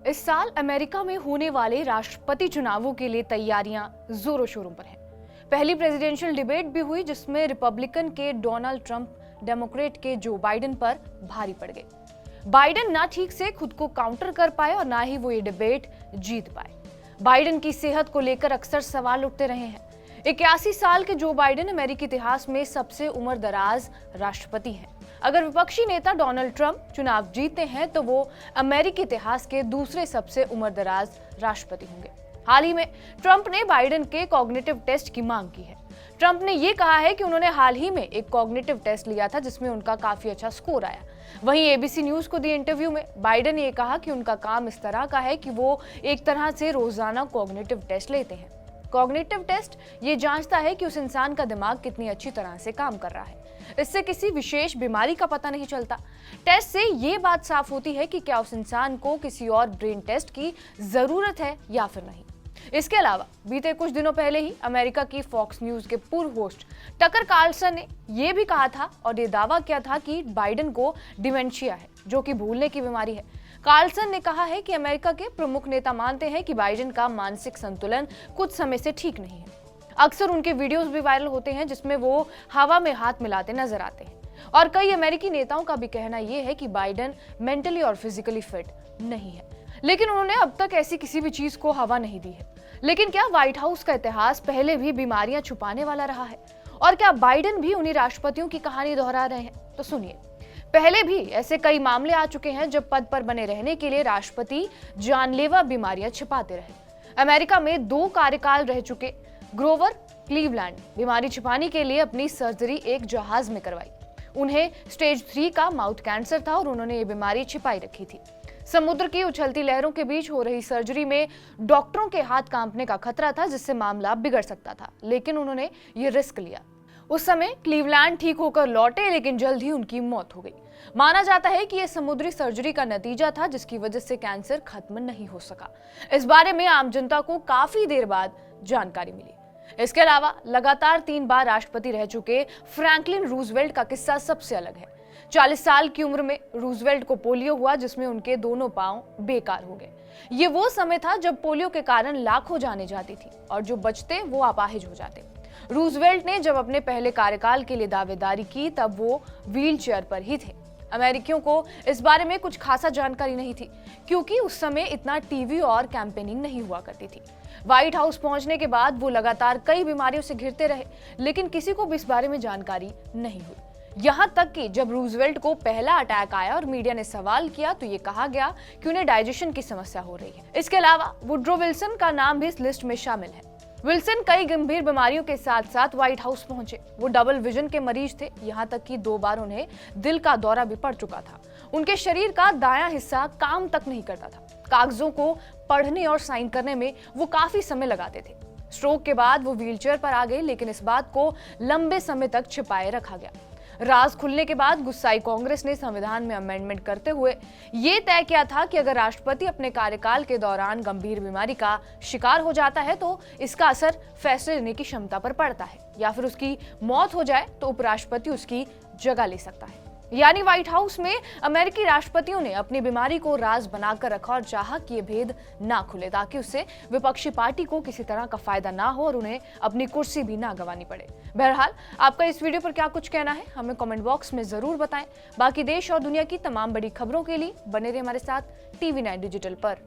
इस साल अमेरिका में होने वाले राष्ट्रपति चुनावों के लिए तैयारियां जोरों शोरों पर हैं। पहली प्रेसिडेंशियल डिबेट भी हुई जिसमें रिपब्लिकन के डोनाल्ड ट्रंप डेमोक्रेट के जो बाइडेन पर भारी पड़ गए। बाइडेन ना ठीक से खुद को काउंटर कर पाए और ना ही वो ये डिबेट जीत पाए। बाइडेन की सेहत को लेकर अक्सर सवाल उठते रहे हैं। 81 साल के जो बाइडेन अमेरिकी इतिहास में सबसे उम्रदराज राष्ट्रपति हैं। अगर विपक्षी नेता डोनाल्ड ट्रंप चुनाव जीतते हैं तो वो अमेरिकी इतिहास के दूसरे सबसे उम्रदराज राष्ट्रपति होंगे। हाल ही में ट्रंप ने बाइडेन के कॉग्निटिव टेस्ट की मांग की है। ट्रंप ने ये कहा है कि उन्होंने हाल ही में एक कॉग्निटिव टेस्ट लिया था जिसमें उनका काफी अच्छा स्कोर आया। वहीं एबीसी न्यूज को दिए इंटरव्यू में बाइडेन ने ये कहा कि उनका काम इस तरह का है कि वो एक तरह से रोजाना कॉग्निटिव टेस्ट लेते हैं। कॉग्निटिव टेस्ट ये जांचता है कि उस इंसान का दिमाग कितनी अच्छी तरह से काम कर रहा है। इससे किसी विशेष बीमारी का पता नहीं चलता। टेस्ट से ये बात साफ होती है कि क्या उस इंसान को किसी और ब्रेन टेस्ट की जरूरत है या फिर नहीं। इसके अलावा बीते कुछ दिनों पहले ही अमेरिका की फॉक्स न्यूज के पूर्व होस्ट टकर कार्लसन ने यह भी कहा था और ये दावा किया था कि बाइडेन को डिमेंशिया है, जो कि भूलने की बीमारी है। कार्लसन ने कहा है कि अमेरिका के प्रमुख नेता मानते हैं कि बाइडेन का मानसिक संतुलन कुछ समय से ठीक नहीं है। अक्सर उनके वीडियोस भी वायरल होते हैं जिसमें वो हवा में हाथ मिलाते नजर आते हैं। और कई अमेरिकी नेताओं का भी कहना यह है कि बाइडेन मेंटली और फिजिकली फिट नहीं है, लेकिन उन्होंने अब तक ऐसी किसी भी चीज को हवा नहीं दी है। लेकिन क्या व्हाइट हाउस का इतिहास पहले भी बीमारियां छुपाने वाला रहा है? और क्या बाइडेन भी उन्हीं राष्ट्रपतियों की कहानी दोहरा रहे हैं? तो सुनिए, पहले भी ऐसे कई मामले आ चुके हैं जब पद पर बने रहने के लिए राष्ट्रपति जानलेवा बीमारियां छिपाते रहे। अमेरिका में 2 कार्यकाल रह चुके ग्रोवर क्लीवलैंड बीमारी छिपाने के लिए अपनी सर्जरी एक जहाज में करवाई। उन्हें स्टेज 3 का माउथ कैंसर था और उन्होंने ये बीमारी छिपाई रखी थी। समुद्र की उछलती लहरों के बीच हो रही सर्जरी में डॉक्टरों के हाथ कांपने का खतरा था जिससे मामला बिगड़ सकता था, लेकिन उन्होंने ये रिस्क लिया। उस समय क्लीवलैंड ठीक होकर लौटे, लेकिन जल्द ही उनकी मौत हो गई। माना जाता है कि यह समुद्री सर्जरी का नतीजा था जिसकी वजह से कैंसर खत्म नहीं हो सका। इस बारे में आम जनता को काफी देर बाद जानकारी मिली। इसके अलावा लगातार 3 बार राष्ट्रपति रह चुके फ्रैंकलिन रूजवेल्ट का किस्सा सबसे अलग है। 40 साल की उम्र में रूजवेल्ट को पोलियो हुआ जिसमें उनके दोनों पांव बेकार हो गए। ये वो समय था जब पोलियो के कारण लाखों जानें जाती थी और जो बचते वो अपाहिज हो जाते। रूजवेल्ट ने जब अपने पहले कार्यकाल के लिए दावेदारी की तब वो व्हीलचेयर पर ही थे। अमेरिकियों को इस बारे में कुछ खासा जानकारी नहीं थी क्योंकि उस समय इतना टीवी और कैंपेनिंग नहीं हुआ करती थी। व्हाइट हाउस पहुंचने के बाद वो लगातार कई बीमारियों से घिरते रहे, लेकिन किसी को भी इस बारे में जानकारी नहीं हुई। यहाँ तक कि जब रूजवेल्ट को पहला अटैक आया और मीडिया ने सवाल किया तो ये कहा गया कि उन्हें डाइजेशन की समस्या हो रही है। इसके अलावा वुड्रो विल्सन का नाम भी इस लिस्ट में शामिल है। विल्सन कई गंभीर बीमारियों के साथ साथ व्हाइट हाउस पहुंचे। वो डबल विजन के मरीज थे, यहाँ तक कि 2 बार उन्हें दिल का दौरा भी पड़ चुका था। उनके शरीर का दायां हिस्सा काम तक नहीं करता था। कागजों को पढ़ने और साइन करने में वो काफी समय लगाते थे। स्ट्रोक के बाद वो व्हीलचेयर पर आ गए, लेकिन इस बात को लंबे समय तक छिपाए रखा गया। राज खुलने के बाद गुस्साई कांग्रेस ने संविधान में अमेंडमेंट करते हुए ये तय किया था कि अगर राष्ट्रपति अपने कार्यकाल के दौरान गंभीर बीमारी का शिकार हो जाता है तो इसका असर फैसले लेने की क्षमता पर पड़ता है, या फिर उसकी मौत हो जाए तो उपराष्ट्रपति उसकी जगह ले सकता है। यानी व्हाइट हाउस में अमेरिकी राष्ट्रपतियों ने अपनी बीमारी को राज बनाकर रखा और चाहा कि ये भेद ना खुले ताकि उससे विपक्षी पार्टी को किसी तरह का फायदा ना हो और उन्हें अपनी कुर्सी भी ना गंवानी पड़े। बहरहाल, आपका इस वीडियो पर क्या कुछ कहना है हमें कमेंट बॉक्स में जरूर बताएं। बाकी देश और दुनिया की तमाम बड़ी खबरों के लिए बने रहिए हमारे साथ TV9 डिजिटल पर।